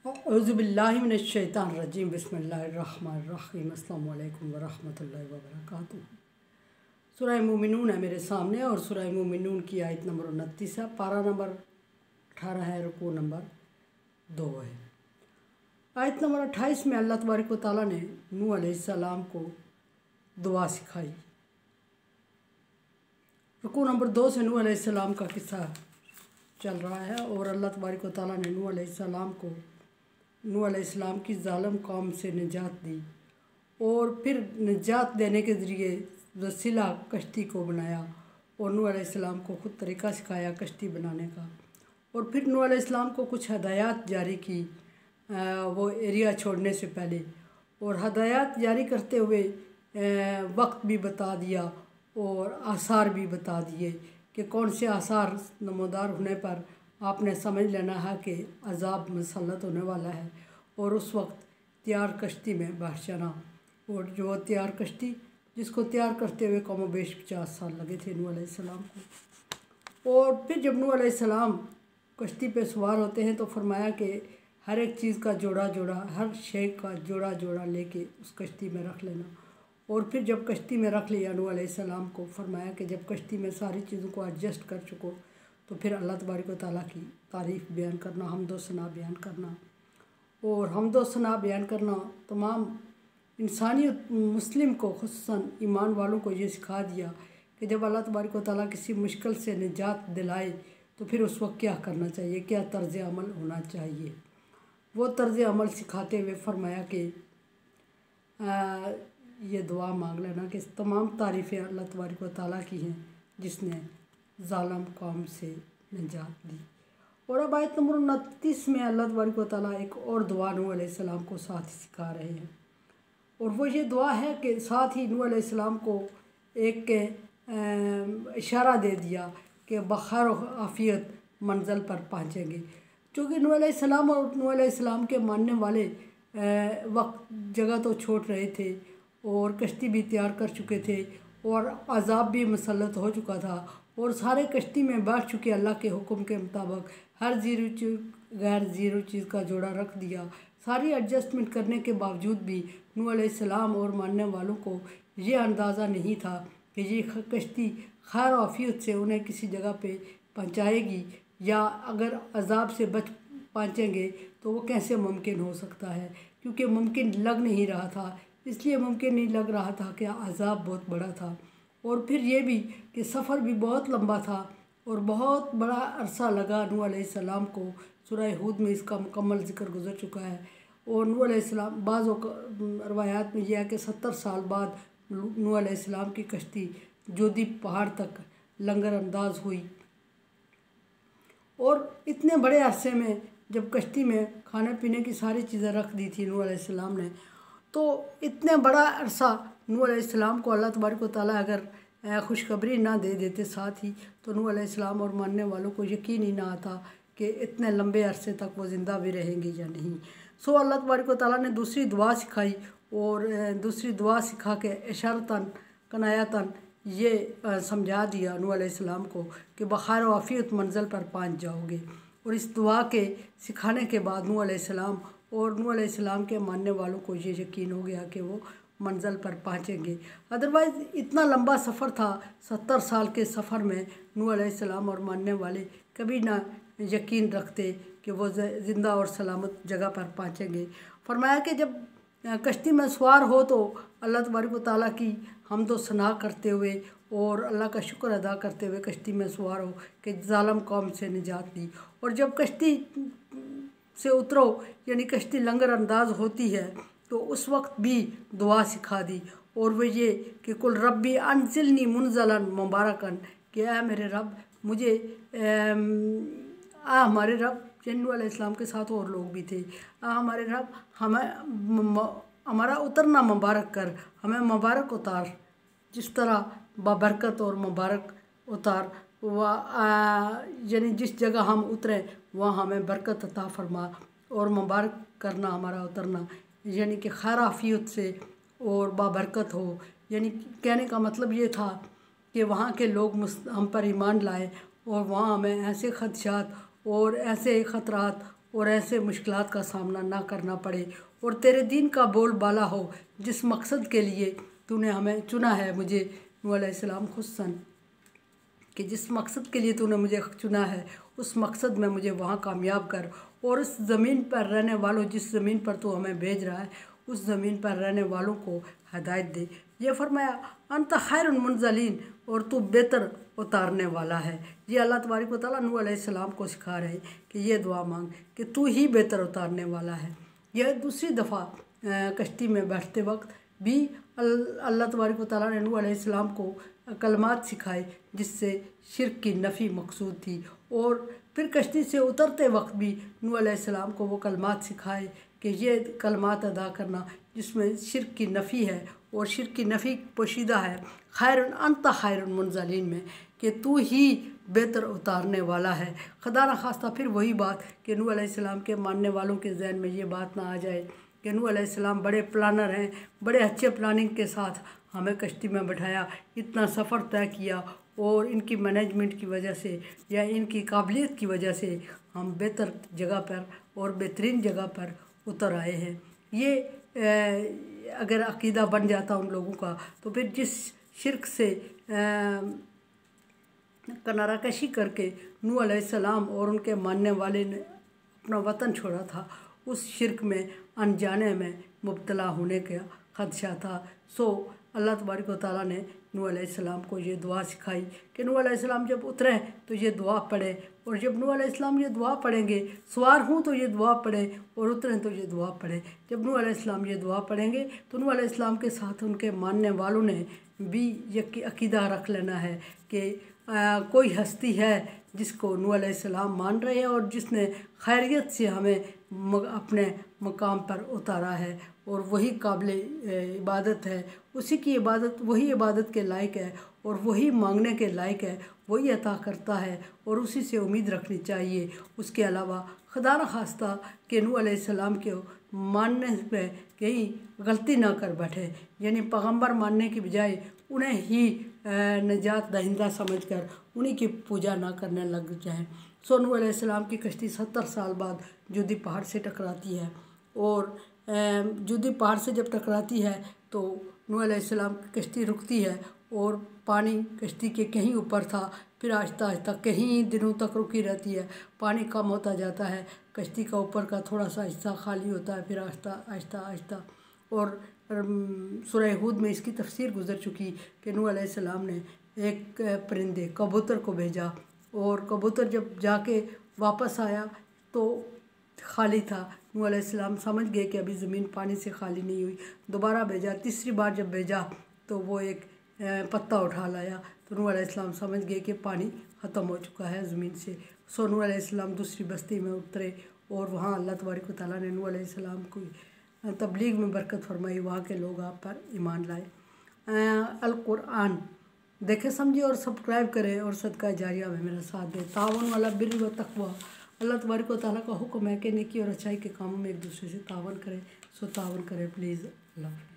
औज़ुबिल्लाहिमिनश्शैतानिर्रजीम बिस्मिल्लाहिर्रहमानिर्रहीम अस्सलामु अलैकुम वरहमतुल्लाहि वबरकातुहू। सूरह मोमिनून है मेरे सामने और सूरह मोमिनून की आयत नंबर 29 है, पारा नंबर 18 है, रुकू नंबर 2 है। आयत नंबर 28 में अल्लाह तबारक व तआला ने नूह अलैहिस्सलाम को दुआ सिखाई। रुकू नंबर 2 से नूह अलैहिस्सलाम का किस्सा चल रहा है और अल्लाह तबारक व तआला ने नूह अलैहिस्सलाम की जालिम कौम से निजात दी और फिर निजात देने के ज़रिए वसीला कश्ती को बनाया और नूह अलैहिस्सलाम को खुद तरीक़ा सिखाया कश्ती बनाने का। और फिर नूह अलैहिस्सलाम को कुछ हदायत जारी की वो एरिया छोड़ने से पहले, और हदायत जारी करते हुए वक्त भी बता दिया और आसार भी बता दिए कि कौन से आसार नमोदार होने पर आपने समझ लेना है कि अज़ाब मुसल्लत होने वाला है। और उस वक्त तैयार कश्ती में बैठ जाना, और जो तैयार कश्ती जिसको तैयार करते हुए कम बेश 50 साल लगे थे नूह अलैहिस्सलाम को। और फिर जब नूह अलैहिस्सलाम कश्ती पे सवार होते हैं तो फरमाया कि हर एक चीज़ का जोड़ा जोड़ा, हर शे का जोड़ा जोड़ा लेके उस कश्ती में रख लेना। और फिर जब कश्ती में रख लिया नूह अलैहिस्सलाम को, फरमाया कि जब कश्ती में सारी चीज़ों को एडजस्ट कर चुको तो फिर अल्लाह तबारक व तआला की तारीफ़ बयान करना, हम्द व सना बयान करना। और हम्द व सना बयान करना तमाम इंसानियत मुस्लिम को, खुसूसन ईमान वालों को ये सिखा दिया कि जब अल्लाह तबारक व तआला किसी मुश्किल से निजात दिलाए तो फिर उस वक्त क्या करना चाहिए, क्या तर्ज़ अमल होना चाहिए। वो तर्ज़ अमल सिखाते हुए फरमाया कि ये दुआ मांग लेना कि तमाम तारीफ़ें अल्लाह तबारक व तआला की हैं जिसने ज़ालिम कौम से निजात दी। और अब आयत नंबर 29 में अल्लाह तबारक व तआला एक और दुआ नूह अलैहिस्सलाम को साथ ही सिखा रहे हैं, और वो ये दुआ है कि साथ ही नूह अलैहिस्सलाम को एक इशारा दे दिया कि बखैर आफ़ियत मंज़िल पर पहुँचेंगे। चूँकि नूह अलैहिस्सलाम और नूह अलैहिस्सलाम के मानने वाले वक्त जगह तो छोड़ रहे थे और कश्ती भी तैयार कर चुके थे और अज़ाब भी मुसल्लत हो चुका था और सारे कश्ती में बैठ चुके अल्लाह के हुक्म के मुताबिक हर ज़ीरो चीज़ गैर ज़ीरो चीज़ का जोड़ा रख दिया। सारी एडजस्टमेंट करने के बावजूद भी नूह अलैहिस्सलाम और मानने वालों को ये अंदाज़ा नहीं था कि ये कश्ती खैर आफ़ियत से उन्हें किसी जगह पे पहुंचाएगी, या अगर अज़ाब से बच पहुँचेंगे तो वो कैसे मुमकिन हो सकता है, क्योंकि मुमकिन लग नहीं रहा था। इसलिए मुमकिन नहीं लग रहा था कि अज़ाब बहुत बड़ा था, और फिर ये भी कि सफ़र भी बहुत लंबा था और बहुत बड़ा अरसा लगा नूह अलैहिस्सलाम को। सूरह हूद में इसका मुकम्मल ज़िक्र गुज़र चुका है। और नूह अलैहिस्सलाम बाज़ रवायात में यह है कि 70 साल बाद नूह अलैहिस्सलाम की कश्ती जोदी पहाड़ तक लंगर अंदाज हुई। और इतने बड़े अरसे में जब कश्ती में खाने पीने की सारी चीज़ें रख दी थी नूह अलैहिस्सलाम ने, तो इतने बड़ा अरसा नूह अलैहिस्सलाम को अल्लाह तबारक व तआला अगर खुशखबरी ना दे देते साथ ही, तो नूह अलैहिस्सलाम और मानने वालों को यकीन ही ना आता कि इतने लंबे अरसे तक वो ज़िंदा भी रहेंगे या नहीं। सो अल्लाह तबारक व तआला ने दूसरी दुआ सिखाई, और दूसरी दुआ सिखा के इशारतन कनायतन ये समझा दिया नूह अलैहिस्सलाम को कि बखैर आफ़ियत मंज़िल पर पहुँच जाओगे। और इस दुआ के सिखाने के बाद नूह अलैहिस्सलाम और नूह अलैहिस्सलाम के मानने वालों को ये यकीन हो गया कि वो मंज़िल पर पहुँचेंगे। अदरवाइज़ इतना लंबा सफ़र था, 70 साल के सफ़र में नूह अलैहिस्सलाम और मानने वाले कभी ना यकीन रखते कि वो ज़िंदा और सलामत जगह पर पहुँचेंगे। फरमाया कि जब कश्ती में सवार हो तो अल्लाह तबारक व तआला की हम्द व सना करते हुए और अल्लाह का शुक्र अदा करते हुए कश्ती में सवार हो कि ज़ालिम कौम से निजात दी। और जब कश्ती से उतरो यानी कश्ती लंगर अंदाज होती है तो उस वक्त भी दुआ सिखा दी, और वह ये कि कुल रब्बी अनज़िलनी मुनज़लन मुबारकन, कि ऐ मेरे रब मुझे हमारे रब नूह अलैहिस्सलाम के साथ और लोग भी थे, हमारे रब हमें हमारा उतरना मुबारक कर, हमें मुबारक उतार, जिस तरह बाबरकत और मुबारक उतार यानी जिस जगह हम उतरे वहाँ हमें बरकत अता फरमा, और मुबारक करना हमारा उतरना यानी कि खैर आफ़ियत से और बाबरकत हो। यानी कहने का मतलब ये था कि वहाँ के लोग हम पर ईमान लाए और वहाँ हमें ऐसे खदशात और ऐसे ख़तरात और ऐसे मुश्किलात का सामना ना करना पड़े, और तेरे दीन का बोलबाला हो जिस मकसद के लिए तूने हमें चुना है। मुझे नूह अलैहिस्सलाम खुस्सन कि जिस मकसद के लिए तूने मुझे चुना है उस मकसद में मुझे वहाँ कामयाब कर, और उस ज़मीन पर रहने वालों, जिस ज़मीन पर तू हमें भेज रहा है उस ज़मीन पर रहने वालों को हदायत दे। ये फरमाया अंत खैरुल मुनज़लीन, और तू बेहतर उतारने वाला है। ये अल्लाह तबारक व तआला नूह अलैहिस्सलाम को सिखा रहे हैं कि ये दुआ मांग कि तू ही बेहतर उतारने वाला है। यह दूसरी दफ़ा कश्ती में बैठते वक्त भी अल्लाह तबारक व तआला ने नूह अलैहिस्सलाम को कलमात सिखाए जिससे शिर्क की नफ़ी मकसूद थी, और फिर कश्ती से उतरते वक्त भी नूह अलैहिस्सलाम को वो कलमात सिखाए कि ये कलमात अदा करना जिसमें शिर्क की नफ़ी है, और शिर्क की नफ़ी पोशीदा है खैरुन अंत खैरुल मुनज़लीन में, कि तू ही बेहतर उतारने वाला है। खुदा न खास्ता फिर वही बात कि नूह अलैहिस्सलाम के मानने वालों के जहन में ये बात ना आ जाए कि नूह अलैहिस्सलाम बड़े प्लानर हैं, बड़े अच्छे प्लानिंग के साथ हमें कश्ती में बैठाया, इतना सफ़र तय किया, और इनकी मैनेजमेंट की वजह से या इनकी काबिलियत की वजह से हम बेहतर जगह पर और बेहतरीन जगह पर उतर आए हैं। ये अगर अकीदा बन जाता उन लोगों का, तो फिर जिस शिर्क से किनारा कशी करके नूह अलैहिस्सलाम और उनके मानने वाले ने अपना वतन छोड़ा था, उस शिर्क में अनजाने में मुब्तला होने का खदशा था। सो अल्लाह तबारक व तआला ने नूह अलैहिस्सलाम को ये दुआ सिखाई कि नूह अलैहिस्सलाम जब उतरें तो ये दुआ पढ़े, और जब नूह अलैहिस्सलाम ये दुआ पढ़ेंगे, सवार हूँ तो ये दुआ पढ़ें, और उतरें तो ये दुआ पढ़ें। जब नूह अलैहिस्सलाम ये दुआ पढ़ेंगे तो नूह अलैहिस्सलाम के साथ उनके मानने वालों ने भी ये अकीदा रख लेना है कि कोई हस्ती है जिसको नूह अलैहिस्सलाम मान रहे हैं और जिसने खैरियत से हमें अपने मकाम पर उतारा है, और वही काबिल इबादत है, उसी की इबादत, वही इबादत के लायक है, और वही मांगने के लायक है, वही अता करता है, और उसी से उम्मीद रखनी चाहिए। उसके अलावा खुदा न खास्ता कि नूह अलैहिस्सलाम के मानने में कहीं गलती ना कर बैठे, यानी पैगम्बर मानने की बजाय उन्हें ही निजात दहिंदा समझकर उन्हीं की पूजा ना करने लग जाएं। सो नूह अलैहिस्सलाम की कश्ती 70 साल बाद जूदी पहाड़ से टकराती है, और जूदी पहाड़ से जब टकराती है तो नूह अलैहिस्सलाम की कश्ती रुकती है, और पानी कश्ती के कहीं ऊपर था, फिर आहिस्ता आहिस्ता कहीं दिनों तक रुकी रहती है, पानी कम होता जाता है, कश्ती का ऊपर का थोड़ा सा हिस्सा खाली होता है, फिर आहिस्ता आहिस्ता आहिस्ता। और सूरह हूद में इसकी तफसीर गुजर चुकी कि नूह अलैहिस्सलाम ने एक परिंदे कबूतर को भेजा, और कबूतर जब जाके वापस आया तो खाली था। नूह अलैहिस्सलाम समझ गए कि अभी ज़मीन पानी से खाली नहीं हुई। दोबारा भेजा, तीसरी बार जब भेजा तो वो एक पत्ता उठा लाया, तो नूह अलैहिस्सलाम समझ गए कि पानी ख़त्म हो चुका है ज़मीन से। सो नूह अलैहिस्सलाम दूसरी बस्ती में उतरे, और वहाँ अल्लाह तबारक व तआला ने नूह अलैहिस्सलाम को तबलीग में बरकत फरमाई, वहाँ के लोग आप पर ईमान लाए। अल कुरान देखें समझे और सब्सक्राइब करें, और सदका जारिया में मेरा साथ दें। तावन वाला बिर व तकवा, अल्लाह तबारक व तआला का हुक्म है कि नेकी और अच्छाई के कामों में एक दूसरे से तावन करें। सो तावन करें प्लीज़। अल्लाह।